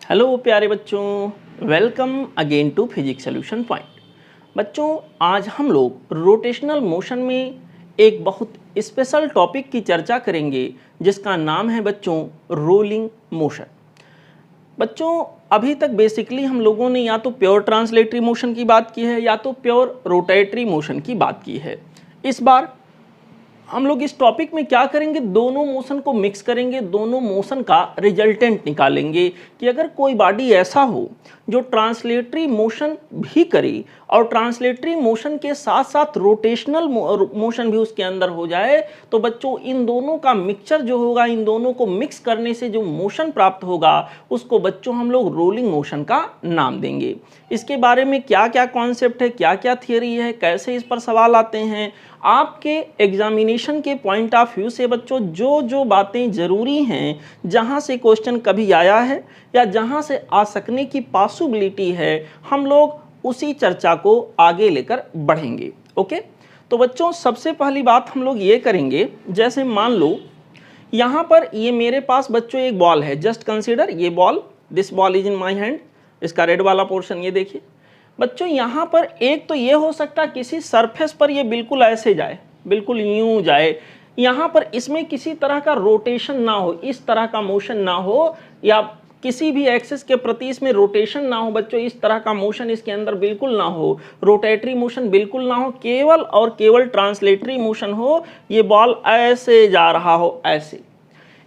Hello प्यारे बच्चों, welcome again to physics solution point. बच्चों, आज हम लोग रोटेशनल मोशन में एक बहुत स्पेशल टॉपिक की चर्चा करेंगे जिसका नाम है बच्चों रोलिंग मोशन। बच्चों, अभी तक बेसिकली हम लोगों ने या तो प्योर ट्रांसलेटरी मोशन की बात की है या तो प्योर रोटेटरी मोशन की बात की है। इस बार हम लोग इस टॉपिक में क्या करेंगे, दोनों मोशन को मिक्स करेंगे, दोनों मोशन का रिजल्टेंट निकालेंगे कि अगर कोई बॉडी ऐसा हो जो ट्रांसलेटरी मोशन भी करे और ट्रांसलेटरी मोशन के साथ साथ रोटेशनल मोशन भी उसके अंदर हो जाए, तो बच्चों इन दोनों का मिक्सचर जो होगा, इन दोनों को मिक्स करने से जो मोशन प्राप्त होगा उसको बच्चों हम लोग रोलिंग मोशन का नाम देंगे। इसके बारे में क्या क्या कॉन्सेप्ट है, क्या क्या थियरी है, कैसे इस पर सवाल आते हैं, आपके एग्जामिनेशन के पॉइंट ऑफ व्यू से बच्चों जो जो बातें ज़रूरी हैं, जहां से क्वेश्चन कभी आया है या जहां से आ सकने की पॉसिबिलिटी है, हम लोग उसी चर्चा को आगे लेकर बढ़ेंगे। ओके, तो बच्चों सबसे पहली बात हम लोग ये करेंगे, जैसे मान लो यहाँ पर ये मेरे पास बच्चों एक बॉल है। जस्ट कंसीडर ये ball, this ball is in my hand. इसका रेड वाला पोर्शन ये देखिए बच्चों। यहाँ पर एक तो ये हो सकता है किसी सरफेस पर ये बिल्कुल ऐसे जाए, बिल्कुल यूं जाए, यहाँ पर इसमें किसी तरह का रोटेशन ना हो, इस तरह का मोशन ना हो, या किसी भी एक्सिस के प्रति इसमें रोटेशन ना हो बच्चों, इस तरह का मोशन इसके अंदर बिल्कुल ना हो, रोटेटरी मोशन बिल्कुल ना हो, केवल और केवल ट्रांसलेटरी मोशन हो। ये बॉल ऐसे जा रहा हो, ऐसे,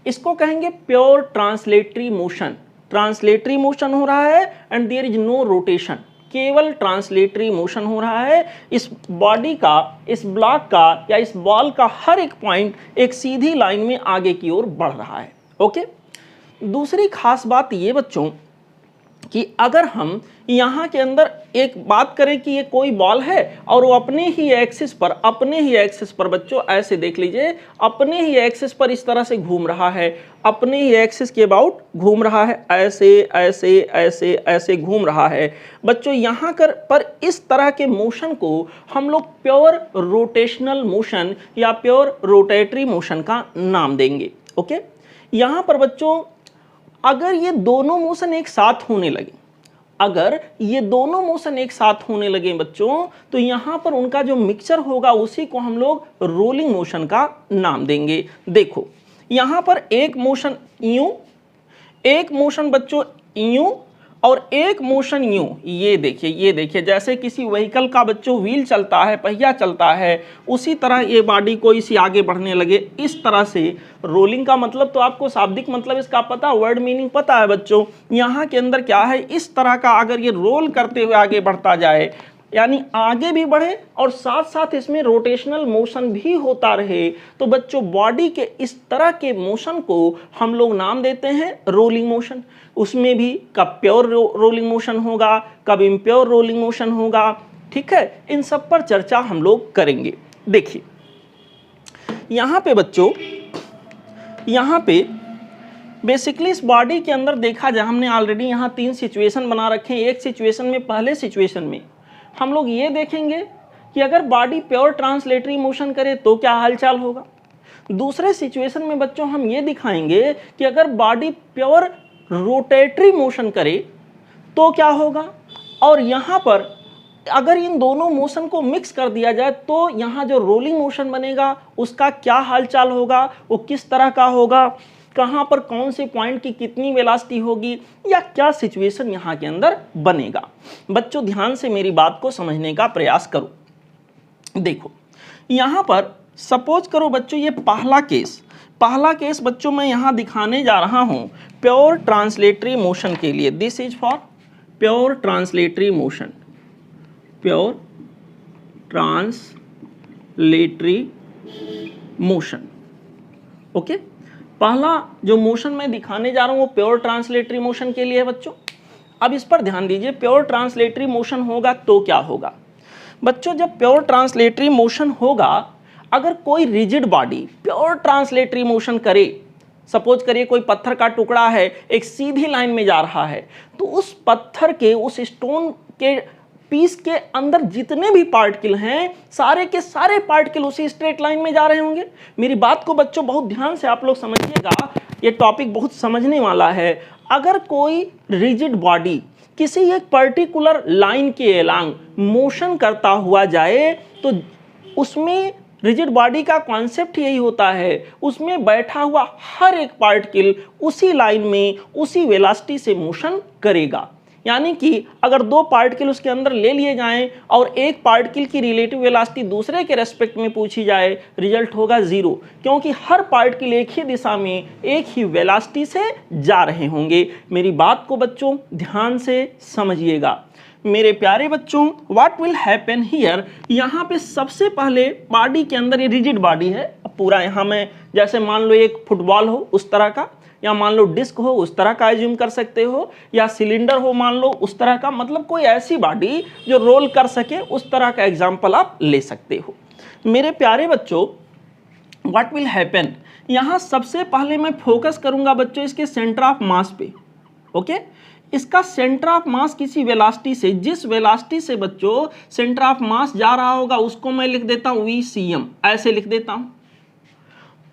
इसको कहेंगे pure translatory motion. Translatory motion हो रहा है and there is no rotation, केवल ट्रांसलेटरी मोशन हो रहा है। इस बॉडी का, इस ब्लॉक का या इस बॉल का हर एक पॉइंट एक सीधी लाइन में आगे की ओर बढ़ रहा है। ओके, दूसरी खास बात ये बच्चों कि अगर हम यहाँ के अंदर एक बात करें कि ये कोई बॉल है और वो अपने ही एक्सिस पर बच्चों ऐसे देख लीजिए, अपने ही एक्सिस पर इस तरह से घूम रहा है, अपने ही एक्सिस के अबाउट घूम रहा है, ऐसे ऐसे ऐसे ऐसे घूम रहा है बच्चों। यहाँ पर इस तरह के मोशन को हम लोग प्योर रोटेशनल मोशन या प्योर रोटेटरी मोशन का नाम देंगे। ओके, यहाँ पर बच्चों अगर ये दोनों मोशन एक साथ होने लगे, अगर ये दोनों मोशन एक साथ होने लगे बच्चों, तो यहां पर उनका जो मिक्सचर होगा उसी को हम लोग रोलिंग मोशन का नाम देंगे। देखो यहां पर एक मोशन यूं, एक मोशन बच्चों यूं और एक मोशन यूं। ये देखिए जैसे किसी व्हीकल का बच्चों व्हील चलता है, पहिया चलता है, उसी तरह ये बॉडी को इसी आगे बढ़ने लगे इस तरह से। रोलिंग का मतलब तो आपको शाब्दिक मतलब इसका पता, वर्ड मीनिंग पता है बच्चों। यहाँ के अंदर क्या है, इस तरह का अगर ये रोल करते हुए आगे बढ़ता जाए, यानी आगे भी बढ़े और साथ साथ इसमें रोटेशनल मोशन भी होता रहे, तो बच्चों बॉडी के इस तरह के मोशन को हम लोग नाम देते हैं रोलिंग मोशन। उसमें भी कब प्योर रोलिंग मोशन होगा, कब इम्प्योर रोलिंग मोशन होगा, ठीक है, इन सब पर चर्चा हम लोग करेंगे। देखिए यहाँ पे बच्चों, यहाँ पे बेसिकली इस बॉडी के अंदर देखा जाए, हमने ऑलरेडी यहाँ 3 सिचुएशन बना रखे हैं। एक सिचुएशन में, पहले सिचुएशन में हम लोग ये देखेंगे कि अगर बॉडी प्योर ट्रांसलेटरी मोशन करे तो क्या हालचाल होगा। दूसरे सिचुएशन में बच्चों हम ये दिखाएंगे कि अगर बॉडी प्योर रोटेटरी मोशन करे तो क्या होगा, और यहाँ पर अगर इन दोनों मोशन को मिक्स कर दिया जाए तो यहाँ जो रोलिंग मोशन बनेगा उसका क्या हालचाल होगा, वो किस तरह का होगा, कहाँ पर कौन से पॉइंट की कितनी वेलोसिटी होगी, या क्या सिचुएशन यहाँ के अंदर बनेगा। बच्चों ध्यान से मेरी बात को समझने का प्रयास करो। देखो यहाँ पर सपोज करो बच्चों, ये पहला केस बच्चों मैं यहाँ दिखाने जा रहा हूँ प्योर ट्रांसलेटरी मोशन के लिए। This is for pure translatory motion, pure translatory motion. Okay, पहला जो मोशन मैं दिखाने जा रहा हूं वो प्योर ट्रांसलेटरी मोशन के लिए है बच्चों। अब इस पर ध्यान दीजिए, प्योर ट्रांसलेटरी मोशन होगा तो क्या होगा बच्चों। जब प्योर ट्रांसलेटरी मोशन होगा, अगर कोई rigid body pure translatory motion करे, सपोज करिए कोई पत्थर का टुकड़ा है, एक सीधी लाइन में जा रहा है, तो उस पत्थर के, उस स्टोन के पीस के अंदर जितने भी पार्टिकल हैं, सारे के सारे पार्टिकल उसी स्ट्रेट लाइन में जा रहे होंगे। मेरी बात को बच्चों बहुत ध्यान से आप लोग समझिएगा। ये टॉपिक बहुत समझने वाला है। अगर कोई रिजिड बॉडी किसी एक पर्टिकुलर लाइन के एलांग मोशन करता हुआ जाए तो उसमें रिजिड बॉडी का कॉन्सेप्ट यही होता है, उसमें बैठा हुआ हर एक पार्टिकल उसी लाइन में उसी वेलोसिटी से मोशन करेगा। यानी कि अगर दो पार्टिकल उसके अंदर ले लिए जाएं और एक पार्टिकल की रिलेटिव वेलोसिटी दूसरे के रेस्पेक्ट में पूछी जाए, रिजल्ट होगा 0, क्योंकि हर पार्टिकल एक ही दिशा में एक ही वेलोसिटी से जा रहे होंगे। मेरी बात को बच्चों ध्यान से समझिएगा। मेरे प्यारे बच्चों, व्हाट विल हैपन हियर, यहाँ पे सबसे पहले बॉडी के अंदर, ये रिजिड बॉडी है पूरा, यहाँ में जैसे मान लो एक फुटबॉल हो उस तरह का, या मान लो डिस्क हो उस तरह का एज्यूम कर सकते हो, या सिलेंडर हो मान लो उस तरह का, मतलब कोई ऐसी बॉडी जो रोल कर सके उस तरह का एग्जाम्पल आप ले सकते हो। मेरे प्यारे बच्चों, व्हाट विल हैपन, यहाँ सबसे पहले मैं फोकस करूंगा बच्चों इसके सेंटर ऑफ मास पे। ओके, इसका सेंटर ऑफ मास किसी वेलोसिटी से, जिस वेलोसिटी से बच्चों सेंटर ऑफ मास जा रहा होगा उसको मैं लिख देता हूं VCM, ऐसे लिख देता हूं।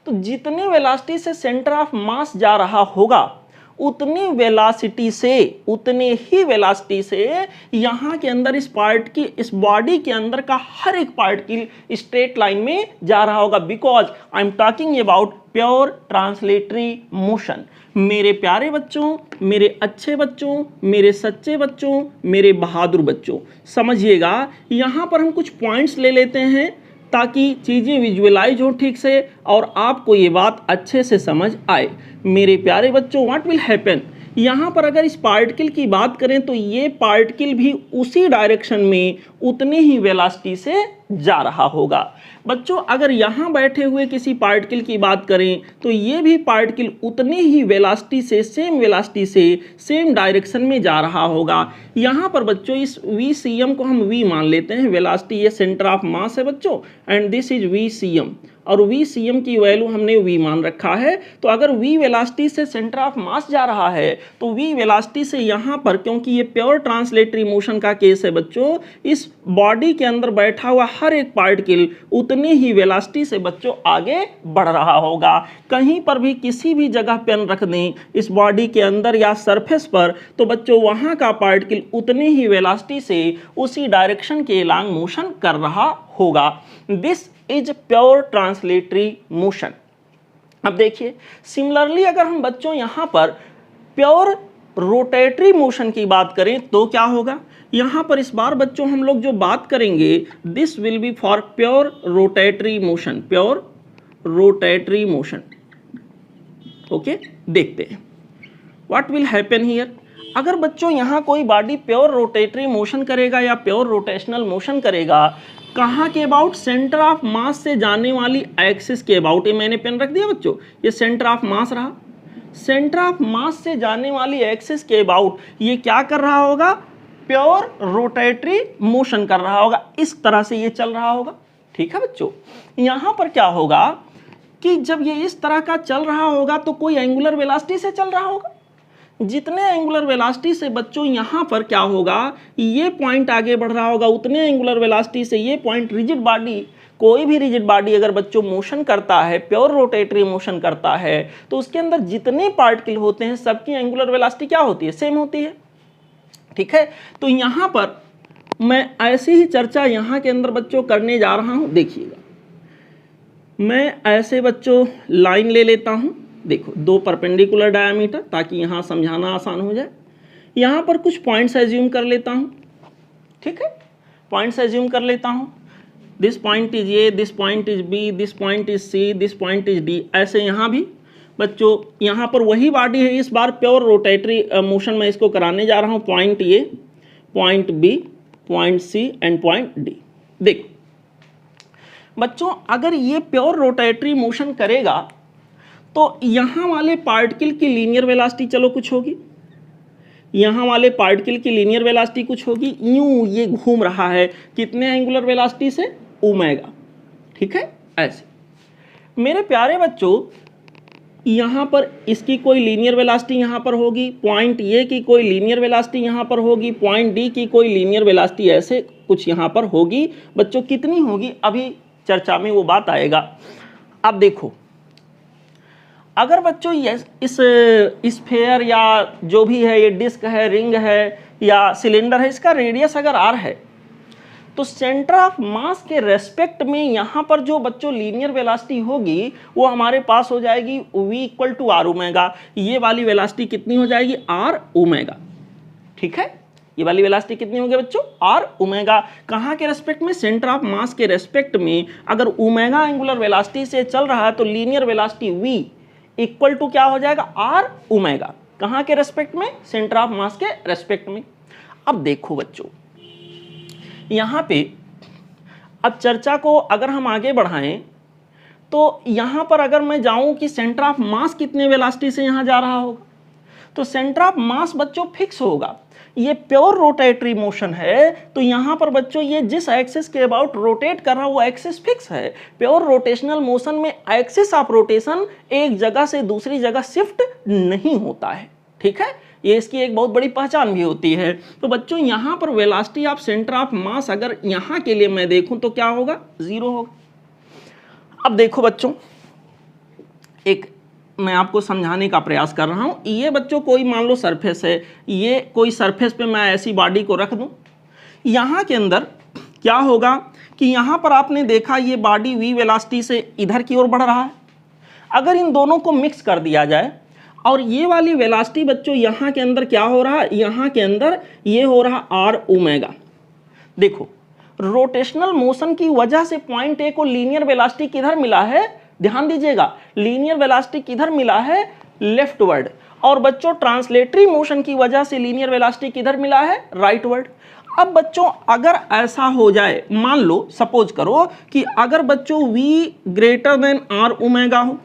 तो जितनी वेलोसिटी से सेंटर ऑफ मास जा रहा होगा उतनी वेलोसिटी से, उतने ही वेलोसिटी से यहाँ के अंदर इस बॉडी के अंदर का हर एक पार्टिकल स्ट्रेट लाइन में जा रहा होगा, because I am talking about pure translatory motion. मेरे प्यारे बच्चों, मेरे अच्छे बच्चों, मेरे सच्चे बच्चों, मेरे बहादुर बच्चों, समझिएगा। यहाँ पर हम कुछ पॉइंट्स ले लेते हैं ताकि चीज़ें विजुअलाइज हो ठीक से और आपको ये बात अच्छे से समझ आए। मेरे प्यारे बच्चों, व्हाट विल हैपन, यहाँ पर अगर इस पार्टिकल की बात करें तो ये पार्टिकल भी उसी डायरेक्शन में उतनी ही वेलोसिटी से जा रहा होगा। बच्चों अगर यहाँ बैठे हुए किसी पार्टिकल की बात करें तो ये भी पार्टिकल उतनी ही वेलोसिटी से, सेम वेलोसिटी से, सेम डायरेक्शन में जा रहा होगा। यहाँ पर बच्चों इस VCM को हम V मान लेते हैं, वेलोसिटी ये सेंटर ऑफ मास है बच्चों, एंड दिस इज VCM, और VCM की वैल्यू हमने V मान रखा है। तो अगर V वेलोसिटी से सेंटर ऑफ मास जा रहा है तो V वेलोसिटी से यहाँ पर, क्योंकि ये प्योर ट्रांसलेटरी मोशन का केस है बच्चों, इस बॉडी के अंदर बैठा हुआ हर एक पार्टिकल उतनी ही वेलोसिटी से बच्चों आगे बढ़ रहा होगा। कहीं पर भी किसी भी जगह पेन रख दें इस बॉडी के अंदर या सरफेस पर तो बच्चों वहाँ का पार्टिकल उतनी ही वेलोसिटी से उसी डायरेक्शन के लॉन्ग मोशन कर रहा होगा। This is pure translatory motion. अब देखिए सिमिलरली अगर हम बच्चों यहाँ पर प्योर रोटेटरी मोशन की बात करें तो क्या होगा। यहाँ पर इस बार बच्चों हम लोग जो बात करेंगे this will be for pure rotatory motion, pure rotatory motion. Okay, देखते हैं व्हाट विल हैपन हियर। अगर बच्चों यहाँ कोई बॉडी प्योर रोटेटरी मोशन करेगा या प्योर रोटेशनल मोशन करेगा, कहाँ के अबाउट, सेंटर ऑफ मास से जाने वाली एक्सिस के अबाउट। ये मैंने पेन रख दिया बच्चों, ये सेंटर ऑफ मास रहा, सेंटर ऑफ मास से जाने वाली एक्सिस के अबाउट ये क्या कर रहा होगा, प्योर रोटेटरी मोशन कर रहा होगा। इस तरह से ये चल रहा होगा। ठीक है बच्चों, यहाँ पर क्या होगा कि जब ये इस तरह का चल रहा होगा तो कोई एंगुलर वेलोसिटी से चल रहा होगा। जितने एंगुलर वेलोसिटी से बच्चों यहाँ पर क्या होगा, ये पॉइंट आगे बढ़ रहा होगा, उतने एंगुलर वेलोसिटी से ये पॉइंट, रिजिड बॉडी, कोई भी रिजिड बॉडी अगर बच्चों मोशन करता है, प्योर रोटेटरी मोशन करता है, तो उसके अंदर जितने पार्टिकल होते हैं सबकी एंगुलर वेलोसिटी क्या होती है, सेम होती है। ठीक है, तो यहाँ पर मैं ऐसी ही चर्चा यहाँ के अंदर बच्चों करने जा रहा हूँ। देखिएगा, मैं ऐसे बच्चों लाइन ले लेता हूँ, देखो दो परपेंडिकुलर डायमीटर, ताकि यहाँ समझाना आसान हो जाए। यहाँ पर कुछ पॉइंट्स एज्यूम कर लेता हूँ। ठीक है, पॉइंट्स एज्यूम कर लेता हूँ। This point is A, this point is B, this point is C, this point is D. ऐसे यहाँ भी बच्चों यहाँ पर वही बॉडी है, इस बार प्योर रोटेटरी मोशन में इसको कराने जा रहा हूँ। Point A, point B, point C and point D. देखो बच्चों अगर ये प्योर रोटेटरी मोशन करेगा तो यहाँ वाले पार्टिकल की लीनियर वेलोसिटी चलो कुछ होगी, यहाँ वाले पार्टिकल की लीनियर वेलोसिटी कुछ होगी, यूं ये घूम रहा है कितने एंगुलर वेलोसिटी से, ओमेगा। ठीक है, ऐसे मेरे प्यारे बच्चों यहाँ पर इसकी कोई लीनियर वेलोसिटी यहाँ पर होगी, पॉइंट ए की कोई लीनियर वेलोसिटी यहाँ पर होगी, पॉइंट डी की कोई लीनियर वेलोसिटी ऐसे कुछ यहाँ पर होगी। बच्चों कितनी होगी अभी चर्चा में वो बात आएगा। अब देखो अगर बच्चों ये इस स्फेयर या जो भी है, ये डिस्क है, रिंग है या सिलेंडर है, इसका रेडियस अगर r है तो सेंटर ऑफ मास के रेस्पेक्ट में यहाँ पर जो बच्चों लीनियर वेलोसिटी होगी वो हमारे पास हो जाएगी v equal to R omega. ये वाली वेलोसिटी कितनी हो जाएगी? R omega. ठीक है, ये वाली वेलोसिटी कितनी होगी बच्चों? R omega. कहाँ के रेस्पेक्ट में? सेंटर ऑफ मास के रेस्पेक्ट में। अगर ओमेगा एंगुलर वेलोसिटी से चल रहा है तो linear velocity v equal to क्या हो जाएगा? R omega. कहाँ के रेस्पेक्ट में? सेंटर ऑफ मास के रेस्पेक्ट में। अब देखो बच्चों, यहाँ पे अब चर्चा को अगर हम आगे बढ़ाएं तो यहाँ पर अगर मैं जाऊँ कि सेंटर ऑफ मास कितने वेलोसिटी से यहाँ जा रहा होगा, तो सेंटर ऑफ मास बच्चों फिक्स होगा। ये प्योर रोटेटरी मोशन है, तो यहाँ पर बच्चों ये जिस एक्सिस के अबाउट रोटेट कर रहा है वो एक्सिस फिक्स है। प्योर रोटेशनल मोशन में एक्सिस ऑफ रोटेशन एक जगह से दूसरी जगह शिफ्ट नहीं होता है। ठीक है, ये इसकी एक बहुत बड़ी पहचान भी होती है। तो बच्चों यहाँ पर वेलोसिटी ऑफ सेंटर ऑफ मास अगर यहाँ के लिए मैं देखूं तो क्या होगा? 0 होगा। अब देखो बच्चों, एक मैं आपको समझाने का प्रयास कर रहा हूं। ये बच्चों कोई मान लो सरफेस है, ये कोई सरफेस पे मैं ऐसी बॉडी को रख दूं, यहाँ के अंदर क्या होगा कि यहाँ पर आपने देखा ये बॉडी v वेलोसिटी से इधर की ओर बढ़ रहा है। अगर इन दोनों को मिक्स कर दिया जाए और ये वाली वेलोसिटी बच्चों यहाँ के अंदर क्या हो रहा है? यहाँ के अंदर ये हो रहा आर ओमेगा। देखो, रोटेशनल मोशन की वजह से पॉइंट ए को लीनियर वेलोसिटी किधर मिला है? ध्यान दीजिएगा, लीनियर वेलोसिटी किधर मिला है? लेफ्टवर्ड। और बच्चों ट्रांसलेटरी मोशन की वजह से लीनियर वेलोसिटी किधर मिला है? राइटवर्ड। अब बच्चों अगर ऐसा हो जाए, मान लो सपोज करो कि अगर बच्चों v greater than R omega हो,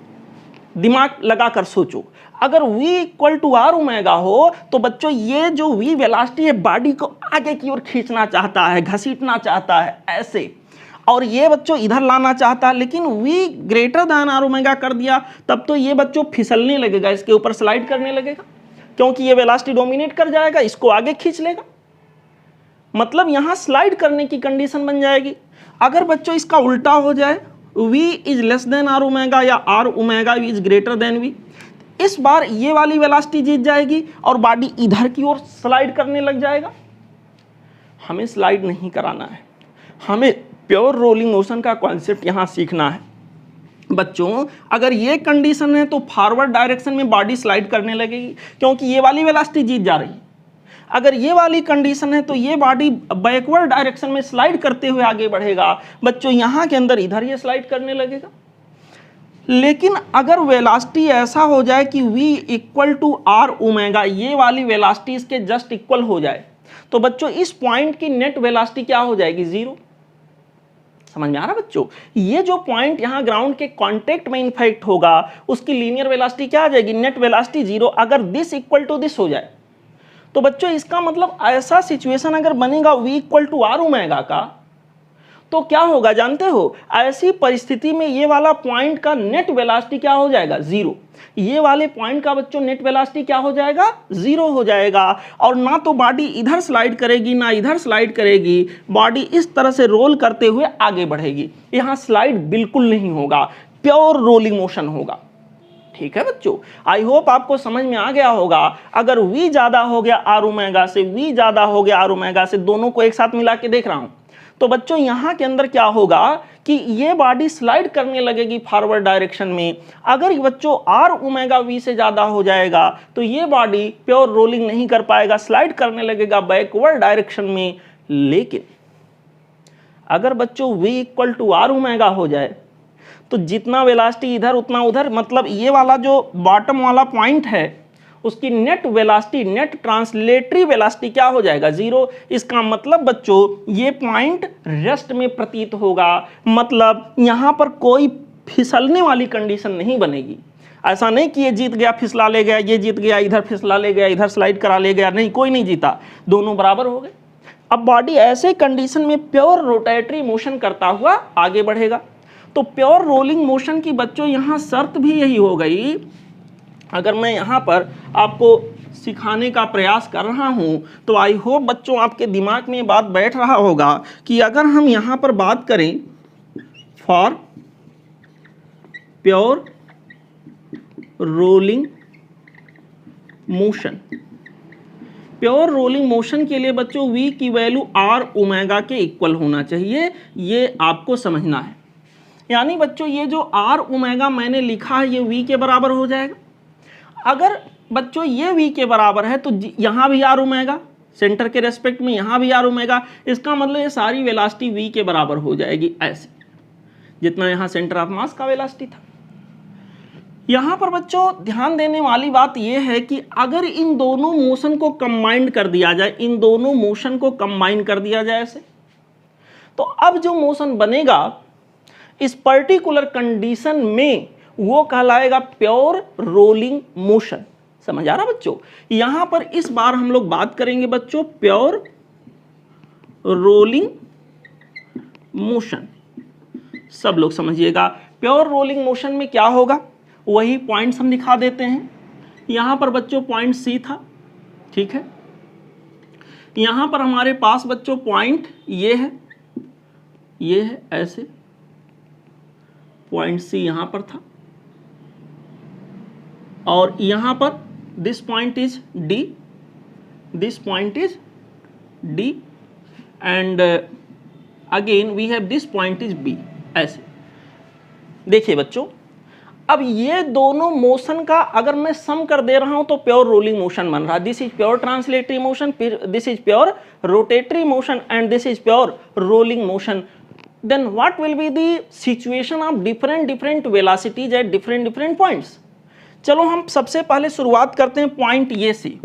दिमाग लगाकर सोचो, अगर v equal to R omega हो तो बच्चों ये जो v वेलोसिटी है बॉडी को आगे की ओर खींचना चाहता है, घसीटना चाहता है ऐसे, और ये बच्चों इधर लाना चाहता है, लेकिन v greater than R omega कर दिया तब तो ये बच्चों फिसलने लगेगा, इसके ऊपर स्लाइड करने लगेगा, क्योंकि ये वेलोसिटी डोमिनेट कर जाएगा, इसको आगे खींच लेगा। मतलब यहां स्लाइड करने की कंडीशन बन जाएगी। अगर बच्चों इसका उल्टा हो जाए, v is less than R omega या R omega is greater than v, इस बार ये वाली वेलोसिटी जीत जाएगी और बॉडी इधर की ओर स्लाइड करने लग जाएगा। हमें स्लाइड नहीं कराना है, हमें प्योर रोलिंग मोशन का कॉन्सेप्ट यहां सीखना है। बच्चों अगर ये कंडीशन है तो फॉरवर्ड डायरेक्शन में बॉडी स्लाइड करने लगेगी, क्योंकि ये वाली वेलोसिटी जीत जा रही है। अगर ये वाली कंडीशन है तो ये बॉडी बैकवर्ड डायरेक्शन में स्लाइड करते हुए आगे बढ़ेगा। बच्चों यहाँ के अंदर इधर ये स्लाइड करने लगेगा। लेकिन अगर वेलोसिटी ऐसा हो जाए कि v equal to R omega, ये वाली वेलोसिटी इसके जस्ट इक्वल हो जाए, तो बच्चों इस पॉइंट की नेट वेलोसिटी क्या हो जाएगी? 0। समझ में आ रहा बच्चों? ये जो पॉइंट यहाँ ग्राउंड के कांटेक्ट में इन्फेक्ट होगा उसकी लीनियर वेलोसिटी क्या आ जाएगी? Net velocity 0। अगर दिस इक्वल टू दिस हो जाए तो बच्चों इसका मतलब ऐसा सिचुएशन अगर बनेगा v equal to R omega का, तो क्या होगा जानते हो? ऐसी परिस्थिति में ये वाला पॉइंट का नेट वेलोसिटी क्या हो जाएगा? 0। ये वाले पॉइंट का बच्चों नेट वेलोसिटी क्या हो जाएगा? 0 हो जाएगा। और ना तो बॉडी इधर स्लाइड करेगी ना इधर स्लाइड करेगी, बॉडी इस तरह से रोल करते हुए आगे बढ़ेगी। यहाँ स्लाइड बिल्कुल नहीं होगा, प्योर रोलिंग मोशन होगा। ठीक है बच्चों, आई होप आपको समझ में आ गया होगा। अगर v ज्यादा हो गया आर ओमेगा से, v ज्यादा हो गया आर ओमेगा से, दोनों को एक साथ मिला के देख रहा हूं, तो बच्चों यहां के अंदर क्या होगा कि ये बॉडी स्लाइड करने लगेगी फॉरवर्ड डायरेक्शन में। अगर बच्चों आर ओमेगा v से ज्यादा हो जाएगा तो ये बॉडी प्योर रोलिंग नहीं कर पाएगा, स्लाइड करने लगेगा बैकवर्ड डायरेक्शन में। लेकिन अगर बच्चों v equal to R omega हो जाए तो जितना वेलोसिटी इधर उतना उधर, मतलब ये वाला जो बॉटम वाला पॉइंट है उसकी net velocity, net translatory velocity क्या हो जाएगा? 0। इसका मतलब बच्चों ये पॉइंट रेस्ट में प्रतीत होगा, मतलब यहाँ पर कोई फिसलने वाली कंडीशन नहीं बनेगी। ऐसा नहीं कि ये जीत गया फिसला ले गया, ये जीत गया इधर फिसला ले गया, इधर स्लाइड करा ले गया, नहीं, कोई नहीं जीता, दोनों बराबर हो गए। अब बॉडी ऐसे कंडीशन में प्योर रोटेटरी मोशन करता हुआ आगे बढ़ेगा। तो प्योर रोलिंग मोशन की बच्चों यहाँ शर्त भी यही हो गई। अगर मैं यहाँ पर आपको सिखाने का प्रयास कर रहा हूँ तो आई होप बच्चों आपके दिमाग में बात बैठ रहा होगा कि अगर हम यहाँ पर बात करें for pure rolling motion. Pure rolling motion के लिए बच्चों v की वैल्यू r ओमेगा के इक्वल होना चाहिए, ये आपको समझना है। यानी बच्चों ये जो r ओमेगा मैंने लिखा है ये v के बराबर हो जाएगा। अगर बच्चों ये v के बराबर है तो यहाँ भी r ओमेगा, सेंटर के रेस्पेक्ट में यहाँ भी r ओमेगा, इसका मतलब ये सारी वेलोसिटी v के बराबर हो जाएगी, ऐसे जितना यहाँ सेंटर ऑफ मास का वेलोसिटी था। यहाँ पर बच्चों ध्यान देने वाली बात यह है कि अगर इन दोनों मोशन को कंबाइन कर दिया जाए, इन दोनों मोशन को कंबाइन कर दिया जाए ऐसे, तो अब जो मोशन बनेगा इस पर्टिकुलर कंडीशन में वो कहलाएगा प्योर रोलिंग मोशन। समझ आ रहा बच्चों? यहां पर इस बार हम लोग बात करेंगे बच्चों प्योर रोलिंग मोशन। सब लोग समझिएगा, प्योर रोलिंग मोशन में क्या होगा वही पॉइंट्स हम दिखा देते हैं। यहां पर बच्चों पॉइंट सी था, ठीक है। यहां पर हमारे पास बच्चों पॉइंट ये है ऐसे, पॉइंट सी यहां पर था, और यहां पर this point is D, this point is D, and again we have this point is B, ऐसे। देखिए बच्चों, अब ये दोनों मोशन का अगर मैं सम कर दे रहा हूं तो प्योर रोलिंग मोशन बन रहा है। This is pure translatory motion, this is pure rotatory motion, and this is pure rolling motion. Then what will be the situation of different velocities at different points? चलो हम सबसे पहले शुरुआत करते हैं पॉइंट ए से।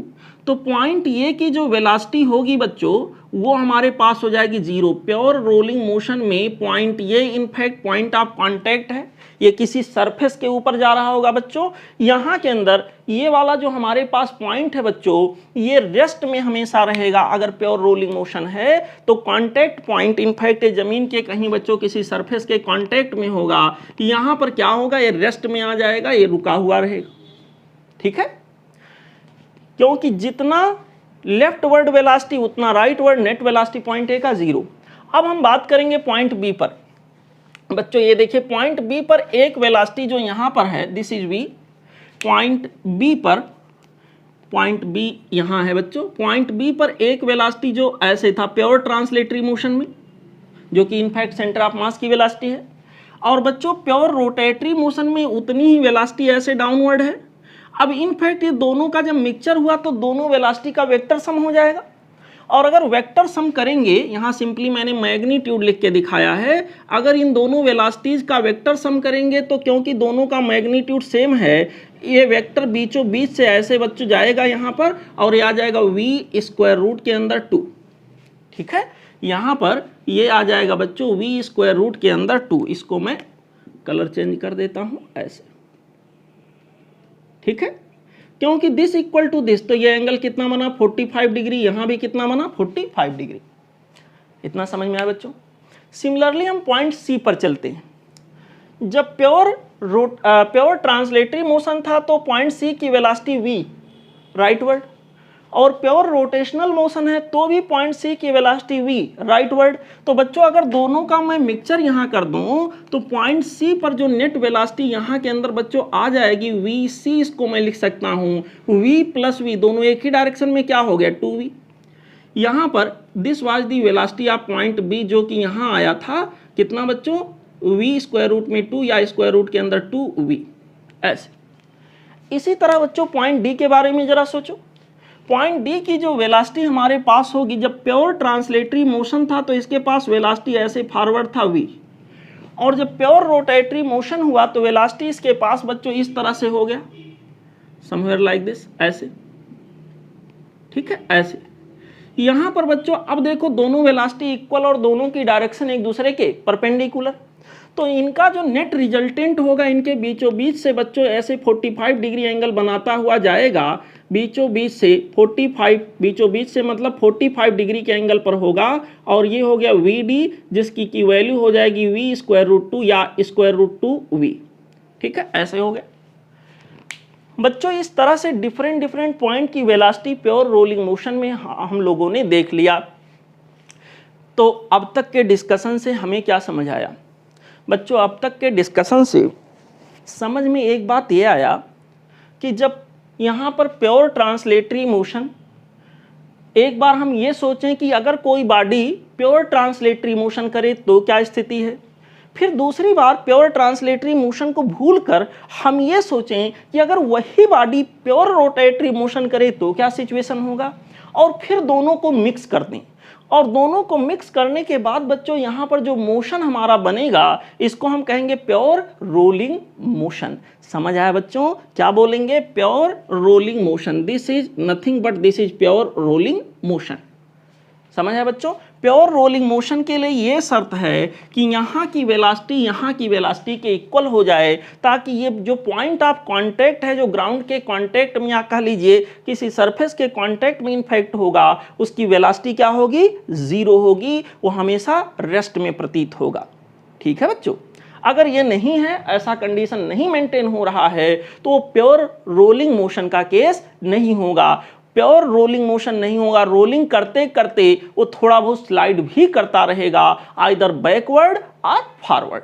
तो पॉइंट ए की जो वेलोसिटी होगी बच्चों वो हमारे पास हो जाएगी 0। प्योर रोलिंग मोशन में point A in fact point of contact है, ये किसी सरफेस के ऊपर जा रहा होगा बच्चों। यहाँ के अंदर ये वाला जो हमारे पास पॉइंट है बच्चों ये रेस्ट में हमेशा रहेगा। अगर प्योर रोलिंग मोशन है तो कांटेक्ट पॉइंट इनफैक्ट जमीन के कहीं बच्चों किसी सरफेस के कांटेक्ट में होगा, यहाँ पर क्या होगा ये रेस्ट में आ जाएगा, ये रुका हुआ रहेगा, ठीक है। क्योंकि जितना लेफ्ट वर्ड वेलोसिटी उतना right word net velocity point A का 0। अब हम बात करेंगे पॉइंट बी पर। बच्चों ये देखिए पॉइंट बी पर एक वेलोसिटी जो यहां पर है this is V, point B पर, पॉइंट बी यहां है बच्चों, पॉइंट बी पर एक वेलोसिटी जो ऐसे था प्योर ट्रांसलेटरी मोशन में, जो कि इनफैक्ट सेंटर ऑफ मास की वेलोसिटी है। और बच्चों प्योर रोटेटरी मोशन में उतनी ही वेलोसिटी ऐसे डाउनवर्ड है। अब इनफैक्ट ये दोनों का जब मिक्सचर हुआ तो दोनों वेलोसिटी का वेक्टर सम हो जाएगा। और अगर वेक्टर सम करेंगे, यहाँ सिंपली मैंने मैग्नीट्यूड लिख के दिखाया है, अगर इन दोनों वेलोसिटीज का वेक्टर सम करेंगे तो क्योंकि दोनों का मैग्नीट्यूड सेम है ये वेक्टर बीचों बीच से ऐसे बच्चों जाएगा यहाँ पर, और ये आ जाएगा v स्क्वायर रूट के अंदर 2, ठीक है। यहाँ पर ये आ जाएगा बच्चों v स्क्वायर रूट के अंदर 2। इसको मैं कलर चेंज कर देता हूँ ऐसे, ठीक है। क्योंकि दिस इक्वल टू दिस, तो ये एंगल कितना बना 45 डिग्री, यहां भी कितना बना 45 डिग्री। इतना समझ में आया बच्चों। सिमिलरली हम पॉइंट सी पर चलते हैं। जब प्योर ट्रांसलेटरी मोशन था तो पॉइंट सी की वेलोसिटी v राइटवर्ड, और प्योर रोटेशनल मोशन है तो भी पॉइंट सी की वेलोसिटी v राइटवर्ड। तो बच्चों अगर दोनों का मैं मिक्सचर यहाँ कर दूं तो पॉइंट सी पर जो नेट वेलोसिटी यहाँ के अंदर बच्चों आ जाएगी v c, इसको मैं लिख सकता हूँ v प्लस v, दोनों एक ही डायरेक्शन में क्या हो गया 2v। यहाँ पर this was the velocity of point b जो कि यहाँ आया था कितना बच्चों v स्क्वायर रूट में 2 या स्क्वायर रूट के अंदर 2v ऐसे। इसी तरह बच्चों पॉइंट डी के बारे में जरा सोचो। पॉइंट डी की जो वेलोसिटी हमारे पास होगी, जब प्योर ट्रांसलेटरी मोशन था तो इसके पास वेलोसिटी ऐसे फॉरवर्ड था v, और जब प्योर रोटेटरी मोशन हुआ तो वेलोसिटी इसके पास बच्चों इस तरह से हो गया, समवेयर लाइक दिस ऐसे, ठीक है ऐसे। यहाँ पर बच्चों अब देखो दोनों वेलोसिटी इक्वल और दोनों की डायरेक्शन एक दूसरे के परपेंडिकुलर, तो इनका जो नेट रिजल्टेंट होगा इनके बीचों बीच से बच्चों ऐसे 45 डिग्री एंगल बनाता हुआ जाएगा, बीचों बीच से 45, बीचों बीच से मतलब 45 डिग्री के एंगल पर होगा, और ये हो गया VD जिसकी की वैल्यू हो जाएगी v स्क्वायर रूट 2 या स्क्वायर रूट 2v, ठीक है ऐसे हो गया बच्चों। इस तरह से डिफरेंट पॉइंट की वेलोसिटी प्योर रोलिंग मोशन में हम लोगों ने देख लिया। तो अब तक के डिस्कशन से हमें क्या समझ आया बच्चों? अब तक के डिस्कशन से समझ में एक बात ये आया कि जब यहाँ पर प्योर ट्रांसलेटरी मोशन, एक बार हम ये सोचें कि अगर कोई बॉडी प्योर ट्रांसलेटरी मोशन करे तो क्या स्थिति है, फिर दूसरी बार प्योर ट्रांसलेटरी मोशन को भूलकर हम ये सोचें कि अगर वही बॉडी प्योर रोटेटरी मोशन करे तो क्या सिचुएशन होगा, और फिर दोनों को मिक्स कर दें। और दोनों को मिक्स करने के बाद बच्चों यहाँ पर जो मोशन हमारा बनेगा इसको हम कहेंगे प्योर रोलिंग मोशन। समझ आया बच्चों, क्या बोलेंगे? Pure rolling motion. This is nothing but this is pure rolling motion. समझ आया बच्चों? प्योर रोलिंग मोशन के लिए ये शर्त है कि यहाँ की वेलोसिटी के इक्वल हो जाए, ताकि ये जो पॉइंट ऑफ कांटेक्ट है, जो ग्राउंड के कांटेक्ट में या कह लीजिए किसी सरफेस के कांटेक्ट में इनफेक्ट होगा, उसकी वेलोसिटी क्या होगी? 0 होगी, वो हमेशा रेस्ट में प्रतीत होगा। ठीक है बच्चों, अगर ये नहीं है, ऐसा कंडीशन नहीं मेंटेन हो रहा है, तो प्योर रोलिंग मोशन का केस नहीं होगा। प्योर रोलिंग मोशन नहीं होगा, रोलिंग करते करते वो थोड़ा बहुत स्लाइड भी करता रहेगा, आइदर बैकवर्ड और फॉरवर्ड।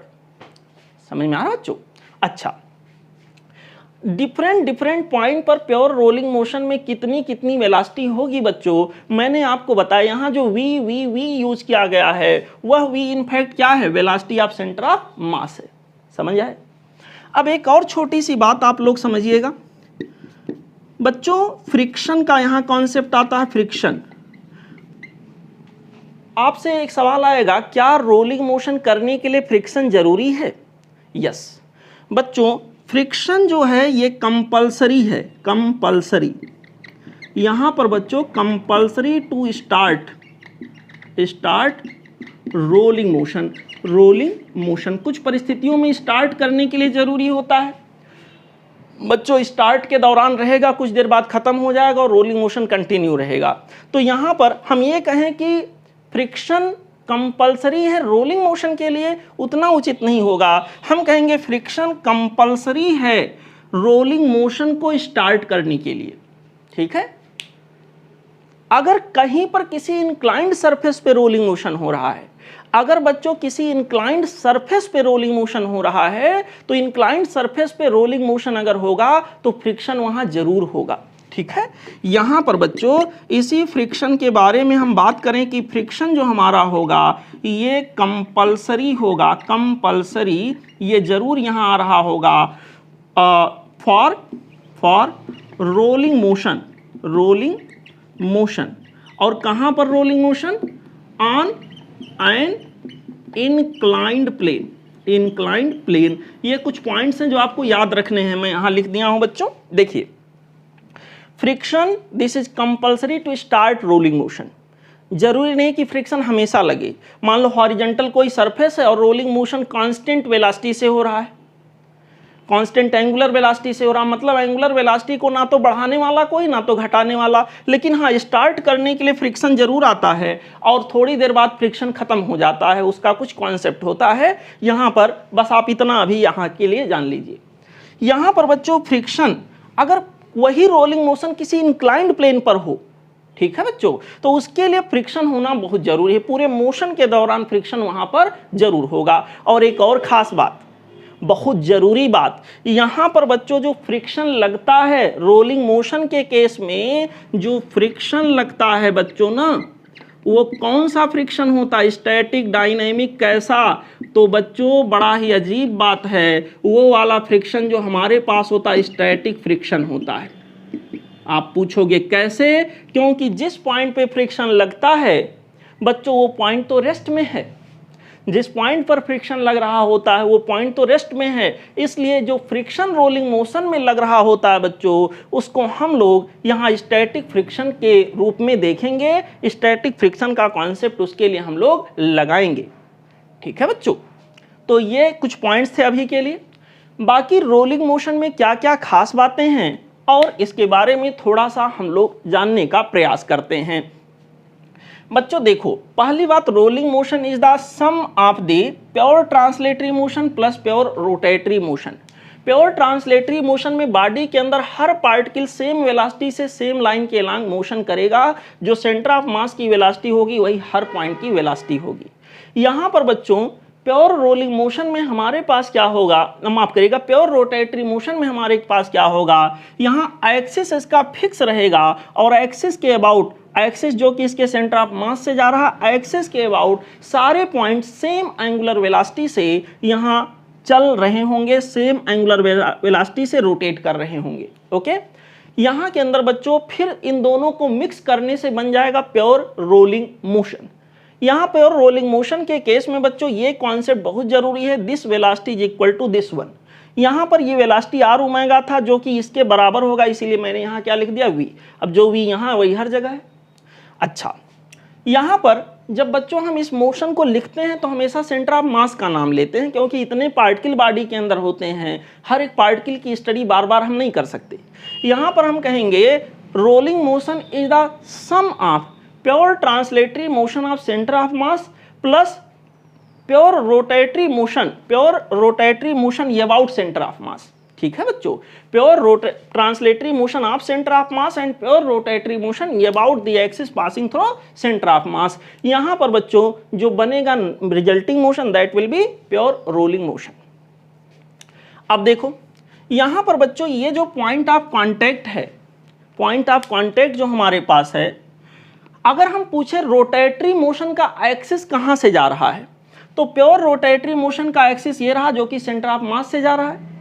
समझ में आ रहा बच्चों? अच्छा, डिफरेंट पॉइंट पर प्योर रोलिंग मोशन में कितनी वेलोसिटी होगी बच्चों, मैंने आपको बताया। यहाँ जो वी यूज किया गया है वह वी इनफैक्ट क्या है? वेलोसिटी ऑफ सेंटर ऑफ मास है। समझ आए? अब एक और छोटी सी बात आप लोग समझिएगा बच्चों, फ्रिक्शन का यहाँ कॉन्सेप्ट आता है। फ्रिक्शन, आपसे एक सवाल आएगा, क्या रोलिंग मोशन करने के लिए फ्रिक्शन जरूरी है? यस बच्चों, फ्रिक्शन जो है ये कंपल्सरी है, कंपल्सरी। यहां पर बच्चों compulsory to start rolling motion. Rolling motion कुछ परिस्थितियों में स्टार्ट करने के लिए जरूरी होता है बच्चों, स्टार्ट के दौरान रहेगा, कुछ देर बाद खत्म हो जाएगा और रोलिंग मोशन कंटिन्यू रहेगा। तो यहां पर हम ये कहें कि फ्रिक्शन कंपल्सरी है रोलिंग मोशन के लिए, उतना उचित नहीं होगा। हम कहेंगे फ्रिक्शन कंपल्सरी है रोलिंग मोशन को स्टार्ट करने के लिए। ठीक है, अगर कहीं पर किसी इंक्लाइंड सरफेस पे रोलिंग मोशन हो रहा है, अगर बच्चों किसी इंक्लाइंड सरफेस पे रोलिंग मोशन हो रहा है, तो इंक्लाइंड सरफेस पे रोलिंग मोशन अगर होगा तो फ्रिक्शन वहां जरूर होगा। ठीक है, यहां पर बच्चों इसी फ्रिक्शन के बारे में हम बात करें कि फ्रिक्शन जो हमारा होगा ये कंपल्सरी होगा, कंपल्सरी ये जरूर यहां आ रहा होगा फॉर रोलिंग मोशन। और कहां पर rolling motion? On an inclined plane. ये कुछ पॉइंट्स हैं जो आपको याद रखने हैं, मैं यहां लिख दिया हूं बच्चों। देखिए, friction this is compulsory to start rolling motion. जरूरी नहीं कि फ्रिक्शन हमेशा लगे। मान लो हॉरिजॉन्टल कोई सरफेस है और रोलिंग मोशन कांस्टेंट वेलोसिटी से हो रहा है, कांस्टेंट एंगुलर वेलोसिटी से हो रहा, मतलब एंगुलर वेलोसिटी को ना तो बढ़ाने वाला कोई ना तो घटाने वाला, लेकिन हाँ स्टार्ट करने के लिए फ्रिक्शन जरूर आता है और थोड़ी देर बाद फ्रिक्शन खत्म हो जाता है, उसका कुछ कॉन्सेप्ट होता है। यहाँ पर बस आप इतना अभी यहाँ के लिए जान लीजिए। यहाँ पर बच्चों फ्रिक्शन, अगर वही रोलिंग मोशन किसी इंक्लाइंड प्लेन पर हो, ठीक है बच्चों, तो उसके लिए फ्रिक्शन होना बहुत जरूरी है। पूरे मोशन के दौरान फ्रिक्शन वहां पर जरूर होगा। और एक और खास बात, बहुत जरूरी बात, यहां पर बच्चों जो फ्रिक्शन लगता है रोलिंग मोशन के केस में, जो फ्रिक्शन लगता है बच्चों ना, वो कौन सा फ्रिक्शन होता है? स्टैटिक, डायनेमिक, कैसा? तो बच्चों बड़ा ही अजीब बात है, वो वाला फ्रिक्शन जो हमारे पास होता है स्टैटिक फ्रिक्शन होता है। आप पूछोगे कैसे? क्योंकि जिस पॉइंट पे फ्रिक्शन लगता है बच्चों वो पॉइंट तो रेस्ट में है, जिस पॉइंट पर फ्रिक्शन लग रहा होता है वो पॉइंट तो रेस्ट में है, इसलिए जो फ्रिक्शन रोलिंग मोशन में लग रहा होता है बच्चों उसको हम लोग यहाँ स्टैटिक फ्रिक्शन के रूप में देखेंगे। स्टैटिक फ्रिक्शन का कॉन्सेप्ट उसके लिए हम लोग लगाएंगे। ठीक है बच्चों, तो ये कुछ पॉइंट्स थे अभी के लिए। बाकी रोलिंग मोशन में क्या क्या खास बातें हैं और इसके बारे में थोड़ा सा हम लोग जानने का प्रयास करते हैं। बच्चों देखो, पहली बात, rolling motion is the sum of the pure translatory motion plus pure rotatory motion. Pure translatory motion में बॉडी के अंदर हर पार्टिकल सेम वेलोसिटी से सेम लाइन के अलोंग मोशन करेगा, जो सेंटर ऑफ मास की वेलोसिटी होगी वही हर पॉइंट की वेलोसिटी होगी। यहाँ पर बच्चों प्योर रोलिंग मोशन में हमारे पास क्या होगा, माफ करिएगा, प्योर रोटेटरी मोशन में हमारे पास क्या होगा, यहाँ एक्सिस इसका फिक्स रहेगा और एक्सिस के अबाउट, एक्सिस जो कि इसके सेंटर ऑफ मास से जा रहा है, एक्सिस के अबाउट सारे पॉइंट सेम एंगुलर वेलोसिटी से यहाँ चल रहे होंगे, सेम एंगुलर वेलोसिटी से रोटेट कर रहे होंगे। ओके, यहाँ के अंदर बच्चों फिर इन दोनों को मिक्स करने से बन जाएगा प्योर रोलिंग मोशन। यहाँ प्योर रोलिंग मोशन के केस में बच्चों ये कॉन्सेप्ट बहुत जरूरी है, this velocity is equal to this one. यहाँ पर ये वेलोसिटी आर ओमेगा था जो कि इसके बराबर होगा, इसीलिए मैंने यहाँ क्या लिख दिया, वी। अब जो वी यहाँ वही हर जगह है। अच्छा, यहाँ पर जब बच्चों हम इस मोशन को लिखते हैं तो हमेशा सेंटर ऑफ मास का नाम लेते हैं, क्योंकि इतने पार्टिकल बॉडी के अंदर होते हैं, हर एक पार्टिकल की स्टडी बार बार हम नहीं कर सकते। यहाँ पर हम कहेंगे rolling motion is the sum of pure translatory motion of centre of mass plus pure rotatory motion about centre of mass. ठीक है बच्चों, pure translatory motion of centre of mass and pure rotatory motion about the axis passing through centre of mass. यहाँ पर बच्चों जो बनेगा resulting motion that will be pure rolling motion. अब देखो यहाँ पर बच्चों ये जो पॉइंट ऑफ कांटेक्ट है, पॉइंट ऑफ कांटेक्ट जो हमारे पास है, अगर हम पूछे रोटेटरी मोशन का एक्सिस कहाँ से जा रहा है, तो प्योर रोटेटरी मोशन का एक्सिस ये रहा जो कि सेंटर ऑफ मास से जा रहा है।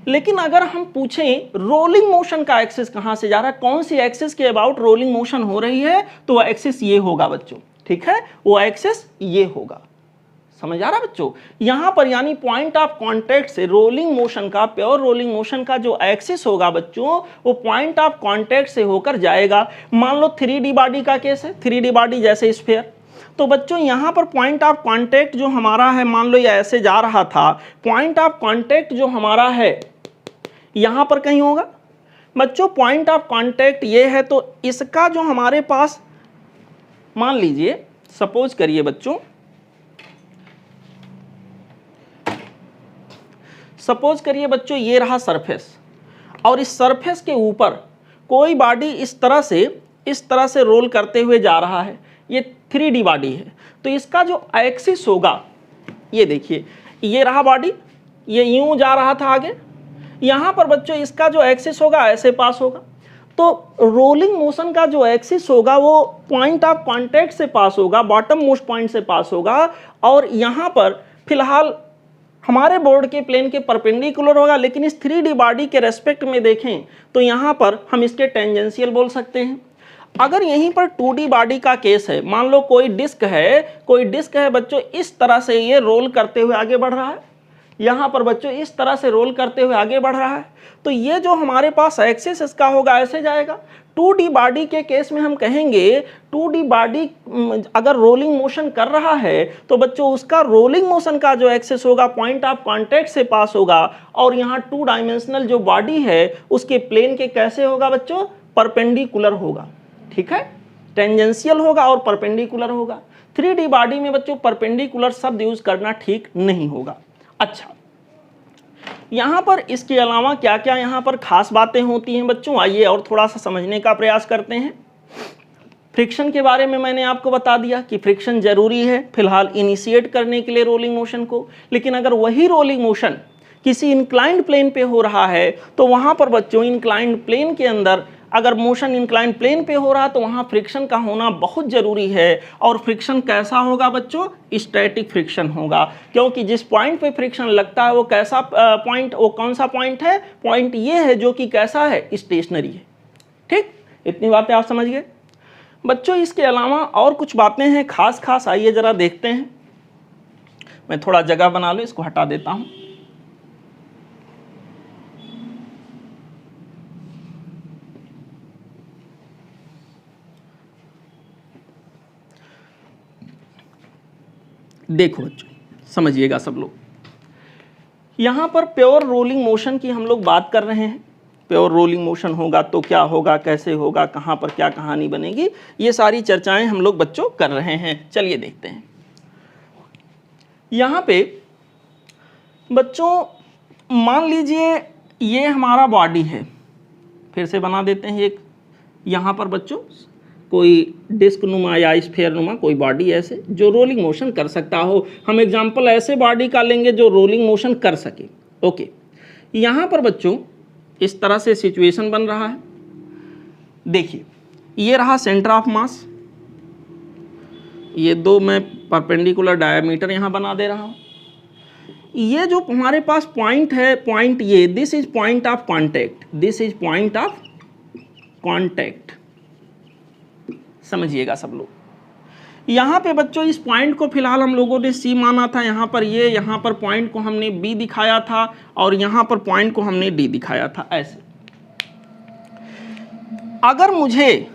लेकिन अगर हम पूछें रोलिंग मोशन का एक्सिस कहाँ से जा रहा है, कौन सी एक्सिस के अबाउट रोलिंग मोशन हो रही है, तो वह एक्सिस ये होगा बच्चों। ठीक है, वो एक्सिस ये होगा। समझ आ रहा है बच्चों, यहाँ पर यानी पॉइंट ऑफ कांटेक्ट से रोलिंग मोशन का, प्योर रोलिंग मोशन का जो एक्सिस होगा बच्चों, वो पॉइंट ऑफ कांटेक्ट से होकर जाएगा। मान लो 3D बॉडी का केस है, 3D बॉडी जैसे स्फीयर, तो बच्चों यहाँ पर पॉइंट ऑफ कांटेक्ट जो हमारा है, मान लो ये ऐसे जा रहा था, पॉइंट ऑफ कांटेक्ट जो हमारा है यहाँ पर कहीं होगा। बच्चों पॉइंट ऑफ कांटेक्ट ये है, तो इसका जो हमारे पास, मान लीजिए सपोज करिए बच्चों, सपोज करिए बच्चों ये रहा सरफेस, और इस सरफेस के ऊपर कोई बॉडी इस तरह से रोल करते हुए जा रहा है। ये 3D बॉडी है, तो इसका जो एक्सिस होगा, ये देखिए ये रहा बॉडी, ये यूं जा रहा था आगे, यहाँ पर बच्चों इसका जो एक्सिस होगा ऐसे पास होगा। तो रोलिंग मोशन का जो एक्सिस होगा वो पॉइंट ऑफ कांटेक्ट से पास होगा, बॉटम मोस्ट पॉइंट से पास होगा, और यहाँ पर फिलहाल हमारे बोर्ड के प्लेन के परपेंडिकुलर होगा। लेकिन इस 3D बॉडी के रेस्पेक्ट में देखें तो यहाँ पर हम इसके टेंजेंशियल बोल सकते हैं। अगर यहीं पर 2D बॉडी का केस है, मान लो कोई डिस्क है बच्चों, इस तरह से ये रोल करते हुए आगे बढ़ रहा है, यहाँ पर बच्चों इस तरह से रोल करते हुए आगे बढ़ रहा है, तो ये जो हमारे पास एक्सिस इसका होगा ऐसे जाएगा। 2D बॉडी के केस में हम कहेंगे 2D बॉडी अगर रोलिंग मोशन कर रहा है तो बच्चों उसका रोलिंग मोशन का जो एक्सिस होगा पॉइंट ऑफ कांटेक्ट से पास होगा, और यहाँ 2 डायमेंशनल जो बॉडी है उसके प्लेन के कैसे होगा बच्चों, परपेंडिकुलर होगा। ठीक है, टेंजेंशियल होगा और परपेंडिकुलर होगा। 3D बॉडी में बच्चों परपेंडिकुलर शब्द यूज करना ठीक नहीं होगा। अच्छा, यहाँ पर इसके अलावा क्या क्या यहाँ पर खास बातें होती हैं बच्चों, आइए और थोड़ा सा समझने का प्रयास करते हैं। फ्रिक्शन के बारे में मैंने आपको बता दिया कि फ्रिक्शन जरूरी है फिलहाल इनिशिएट करने के लिए रोलिंग मोशन को। लेकिन अगर वही रोलिंग मोशन किसी इंक्लाइंड प्लेन पे हो रहा है तो वहाँ पर बच्चों इंक्लाइंड प्लेन के अंदर अगर मोशन इंक्लाइंड प्लेन पे हो रहा है तो वहाँ फ्रिक्शन का होना बहुत ज़रूरी है। और फ्रिक्शन कैसा होगा बच्चों, स्टैटिक फ्रिक्शन होगा, क्योंकि जिस पॉइंट पे फ्रिक्शन लगता है वो कैसा पॉइंट, वो कौन सा पॉइंट है, पॉइंट ये है जो कि कैसा है, स्टेशनरी है। ठीक, इतनी बातें आप समझ गए बच्चों। इसके अलावा और कुछ बातें हैं खास, आइए ज़रा देखते हैं। मैं थोड़ा जगह बना लूँ, इसको हटा देता हूँ। देखो बच्चों समझिएगा सब लोग, यहाँ पर प्योर रोलिंग मोशन की हम लोग बात कर रहे हैं। प्योर रोलिंग मोशन होगा तो क्या होगा, कैसे होगा, कहाँ पर क्या कहानी बनेगी, ये सारी चर्चाएं हम लोग बच्चों कर रहे हैं। चलिए देखते हैं। यहाँ पे बच्चों मान लीजिए ये हमारा बॉडी है, फिर से बना देते हैं एक। यहाँ पर बच्चों कोई डिस्क नुमा या स्फेयर नुमा कोई बॉडी ऐसे जो रोलिंग मोशन कर सकता हो। हम एग्जांपल ऐसे बॉडी का लेंगे जो रोलिंग मोशन कर सके। ओके, यहाँ पर बच्चों इस तरह से सिचुएशन बन रहा है। देखिए, ये रहा सेंटर ऑफ मास, ये दो मैं परपेंडिकुलर डायमीटर यहाँ बना दे रहा हूँ। ये जो हमारे पास पॉइंट है, पॉइंट ये, this is point of contact, this is point of contact, समझिएगा सब लोग। यहाँ पे बच्चों इस पॉइंट को फिलहाल हम लोगों ने सी माना था, यहाँ पर ये, यहाँ पर पॉइंट को हमने बी दिखाया था और यहाँ पर पॉइंट को हमने डी दिखाया था। ऐसे अगर मुझे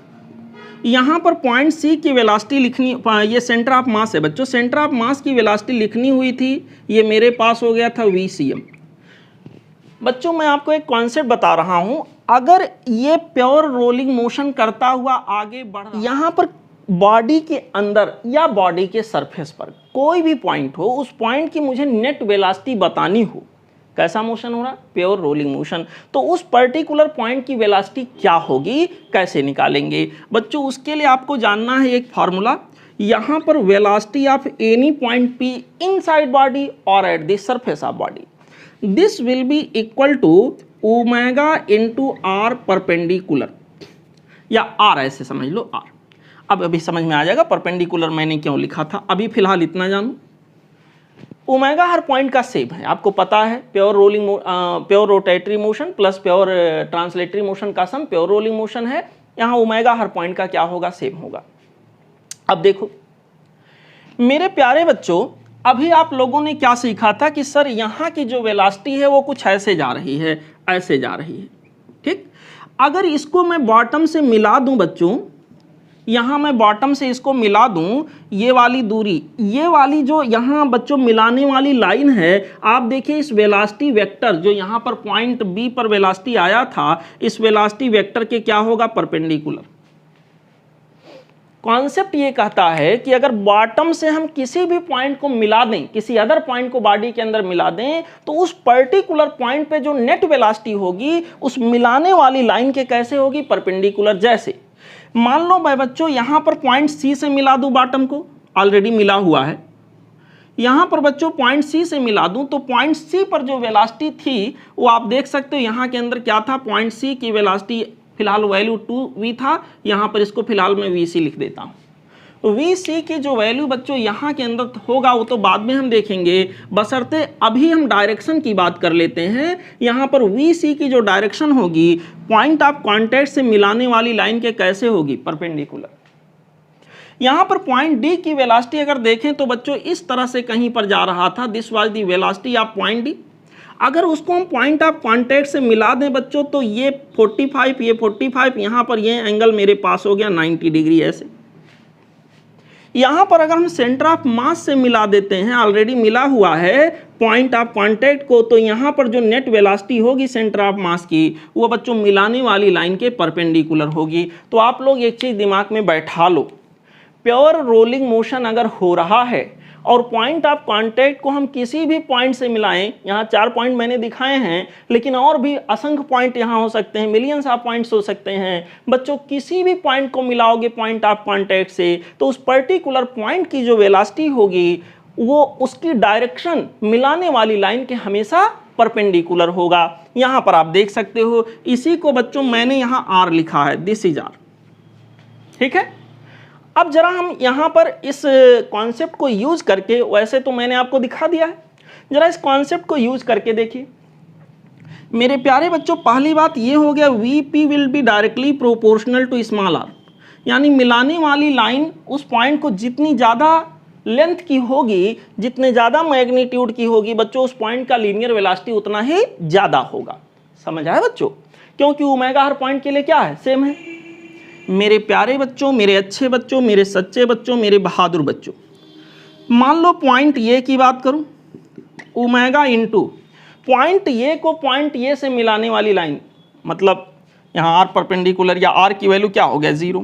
यहाँ पर पॉइंट सी की वेलोसिटी लिखनी, ये सेंटर ऑफ मास है बच्चों, सेंटर ऑफ मास की वेलोसिटी लिखनी हुई थी, ये मेरे पास हो गया था VCM। बच्चों मैं आपको एक कॉन्सेप्ट बता रहा हूँ, अगर ये प्योर रोलिंग मोशन करता हुआ आगे बढ़ रहा है, यहाँ पर बॉडी के अंदर या बॉडी के सरफेस पर कोई भी पॉइंट हो, उस पॉइंट की मुझे नेट वेलोसिटी बतानी हो, कैसा मोशन हो रहा, प्योर रोलिंग मोशन, तो उस पर्टिकुलर पॉइंट की वेलोसिटी क्या होगी, कैसे निकालेंगे बच्चों? उसके लिए आपको जानना है एक फार्मूला, यहाँ पर velocity of any point P inside body और at the surface of body, this will be equal to omega into are perpendicular, या R ऐसे समझ लो, R। अब अभी समझ में आ जाएगा परपेंडिकुलर मैंने क्यों लिखा था। अभी फिलहाल इतना जानो, ओमेगा हर पॉइंट का सेम है, आपको पता है, pure rotatory motion plus pure translatory motion का सम प्योर रोलिंग मोशन है। यहाँ ओमेगा हर पॉइंट का क्या होगा, सेम होगा। अब देखो मेरे प्यारे बच्चों, अभी आप लोगों ने क्या सीखा था कि सर यहाँ की जो वेलोसिटी है वो कुछ ऐसे जा रही है, ऐसे जा रही है, ठीक। अगर इसको मैं बॉटम से मिला दूं बच्चों, यहाँ मैं बॉटम से इसको मिला दूं, ये वाली दूरी, ये वाली जो यहाँ बच्चों मिलाने वाली लाइन है, आप देखिए इस वेलोसिटी वेक्टर जो यहाँ पर पॉइंट बी पर वेलोसिटी आया था, इस वेलोसिटी वेक्टर के क्या होगा, परपेंडिकुलर। कॉन्सेप्ट ये कहता है कि अगर बॉटम से हम किसी भी पॉइंट को मिला दें, किसी अदर पॉइंट को बॉडी के अंदर मिला दें, तो उस पर्टिकुलर पॉइंट पे जो नेट वेलोसिटी होगी उस मिलाने वाली लाइन के कैसे होगी, परपेंडिकुलर। जैसे मान लो मैं बच्चों यहाँ पर पॉइंट सी से मिला दूं, बॉटम को ऑलरेडी मिला हुआ है, यहाँ पर बच्चों पॉइंट सी से मिला दूं, तो पॉइंट सी पर जो वेलोसिटी थी वो आप देख सकते हो, यहाँ के अंदर क्या था, पॉइंट सी की वेलोसिटी फिलहाल वैल्यू 2v था, यहाँ पर इसको फिलहाल मैं vc लिख देता हूँ। vc की जो वैल्यू बच्चों यहाँ के अंदर होगा वो तो बाद में हम देखेंगे, बशर्ते अभी हम डायरेक्शन की बात कर लेते हैं। यहाँ पर vc की जो डायरेक्शन होगी पॉइंट ऑफ कॉन्टैक्ट से मिलाने वाली लाइन के कैसे होगी, परपेंडिकुलर। यहाँ पर पॉइंट डी की वेलोसिटी अगर देखें तो बच्चों इस तरह से कहीं पर जा रहा था, this was the velocity of point D. अगर उसको हम पॉइंट ऑफ कॉन्टैक्ट से मिला दें बच्चों, तो ये 45, ये 45, यहाँ पर ये एंगल मेरे पास हो गया 90 डिग्री ऐसे। यहाँ पर अगर हम सेंटर ऑफ मास से मिला देते हैं, ऑलरेडी मिला हुआ है पॉइंट ऑफ कॉन्टैक्ट को, तो यहाँ पर जो नेट वेलोसिटी होगी सेंटर ऑफ मास की, वो बच्चों मिलाने वाली लाइन के परपेंडिकुलर होगी। तो आप लोग एक चीज़ दिमाग में बैठा लो, प्योर रोलिंग मोशन अगर हो रहा है और पॉइंट ऑफ कांटेक्ट को हम किसी भी पॉइंट से मिलाएं, यहाँ 4 पॉइंट मैंने दिखाए हैं, लेकिन और भी असंख्य पॉइंट यहाँ हो सकते हैं, मिलियंस ऑफ पॉइंट्स हो सकते हैं बच्चों। किसी भी पॉइंट को मिलाओगे पॉइंट ऑफ कांटेक्ट से, तो उस पर्टिकुलर पॉइंट की जो वेलोसिटी होगी वो उसकी डायरेक्शन मिलाने वाली लाइन के हमेशा परपेंडिकुलर होगा। यहाँ पर आप देख सकते हो, इसी को बच्चों मैंने यहाँ आर लिखा है, दिस इज आर, ठीक है। अब जरा हम यहाँ पर इस कॉन्सेप्ट को यूज करके, वैसे तो मैंने आपको दिखा दिया है, जरा इस कॉन्सेप्ट को यूज करके देखिए मेरे प्यारे बच्चों। पहली बात ये हो गया, VP will be directly proportional to small r, यानी मिलाने वाली लाइन उस पॉइंट को जितनी ज़्यादा लेंथ की होगी, जितने ज़्यादा मैग्नीट्यूड की होगी बच्चों, उस पॉइंट का लीनियर वेलोसिटी उतना ही ज़्यादा होगा। समझ आया बच्चों? क्योंकि ओमेगा हर पॉइंट के लिए क्या है, सेम है। मेरे प्यारे बच्चों, मेरे अच्छे बच्चों, मेरे सच्चे बच्चों, मेरे बहादुर बच्चों, मान लो पॉइंट ये की बात करूं, ओमेगा इंटू पॉइंट ये को पॉइंट ये से मिलाने वाली लाइन, मतलब यहाँ आर परपेंडिकुलर या आर की वैल्यू क्या हो गया 0,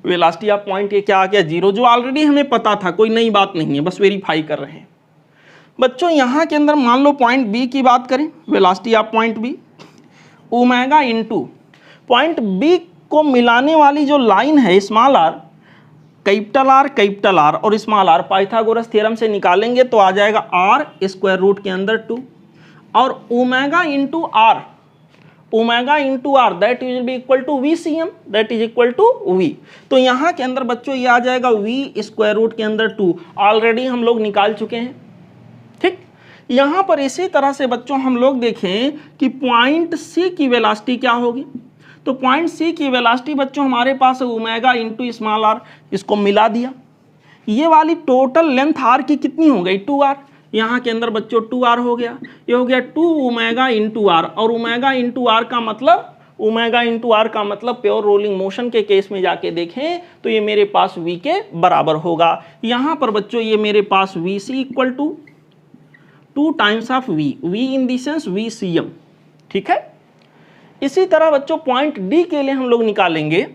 वेलोसिटी ऑफ पॉइंट ये क्या आ गया 0, जो ऑलरेडी हमें पता था, कोई नई बात नहीं है, बस वेरीफाई कर रहे हैं बच्चों। यहाँ के अंदर मान लो पॉइंट बी की बात करें, velocity of point B omega into point B को मिलाने वाली जो लाइन है स्मॉल आर, कैपिटल आर और स्मॉल आर, पाइथागोरस थ्योरम से निकालेंगे तो आ जाएगा आर स्क्वायर रूट के अंदर 2 और omega into r, omega into r that will be equal to VCM, that is equal to V। तो यहाँ के अंदर बच्चों ये आ जाएगा V स्क्वायर रूट के अंदर 2, ऑलरेडी हम लोग निकाल चुके हैं। ठीक, यहाँ पर इसी तरह से बच्चों हम लोग देखें कि पॉइंट C की वेलोसिटी क्या होगी। तो पॉइंट C की वेलोसिटी बच्चों हमारे पास है ओमेगा इंटू स्मॉल आर, इसको मिला दिया। ये वाली टोटल लेंथ आर की कितनी हो गई 2r, यहाँ के अंदर बच्चों 2r हो गया, ये हो गया 2 ओमेगा इंटू आर और ओमेगा इंटू आर का मतलब, ओमेगा इंटू आर का मतलब प्योर रोलिंग मोशन के केस में जाके देखें तो ये मेरे पास v के बराबर होगा। यहाँ पर बच्चों ये मेरे पास vc equal to 2 times of v, v in the sense VCM। ठीक है, इसी तरह बच्चों पॉइंट D के लिए हम लोग निकालेंगे।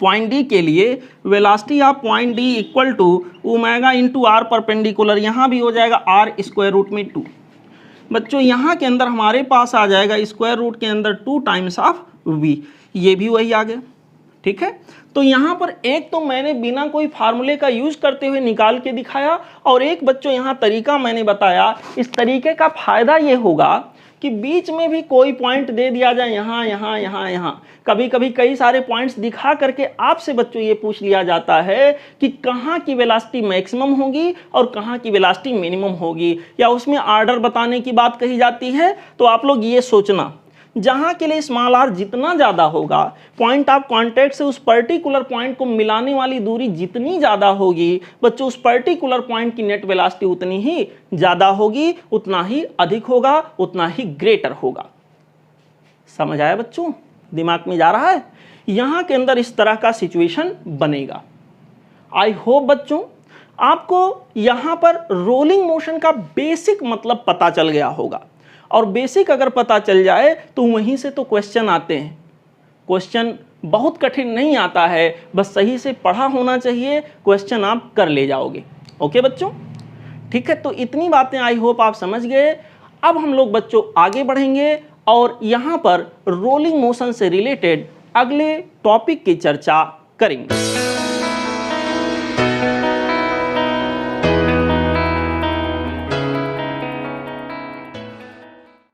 पॉइंट डी के लिए velocity of point D equal to omega into are perpendicular, यहाँ भी हो जाएगा आर स्क्वायर रूट में 2। बच्चों यहाँ के अंदर हमारे पास आ जाएगा स्क्वायर रूट के अंदर 2 टाइम्स ऑफ वी, ये भी वही आ गया। ठीक है, तो यहाँ पर एक तो मैंने बिना कोई फार्मूले का यूज करते हुए निकाल के दिखाया और एक बच्चों यहाँ तरीका मैंने बताया। इस तरीके का फायदा ये होगा कि बीच में भी कोई पॉइंट दे दिया जाए, यहाँ यहाँ यहाँ यहाँ, कभी कभी कई सारे पॉइंट्स दिखा करके आपसे बच्चों ये पूछ लिया जाता है कि कहाँ की वेलोसिटी मैक्सिमम होगी और कहाँ की वेलोसिटी मिनिमम होगी, या उसमें आर्डर बताने की बात कही जाती है। तो आप लोग ये सोचना, जहाँ के लिए स्मॉल आर जितना ज़्यादा होगा, पॉइंट ऑफ कॉन्टैक्ट से उस पर्टिकुलर पॉइंट को मिलाने वाली दूरी जितनी ज़्यादा होगी बच्चों, उस पर्टिकुलर पॉइंट की नेट वेलोसिटी उतनी ही ज़्यादा होगी, उतना ही अधिक होगा, उतना ही ग्रेटर होगा। समझ आया बच्चों, दिमाग में जा रहा है? यहाँ के अंदर इस तरह का सिचुएशन बनेगा। आई होप बच्चों आपको यहाँ पर रोलिंग मोशन का बेसिक मतलब पता चल गया होगा, और बेसिक अगर पता चल जाए तो वहीं से तो क्वेश्चन आते हैं। क्वेश्चन बहुत कठिन नहीं आता है, बस सही से पढ़ा होना चाहिए, क्वेश्चन आप कर ले जाओगे। ओके बच्चों, ठीक है, तो इतनी बातें आई होप आप समझ गए। अब हम लोग बच्चों आगे बढ़ेंगे और यहाँ पर रोलिंग मोशन से रिलेटेड अगले टॉपिक की चर्चा करेंगे।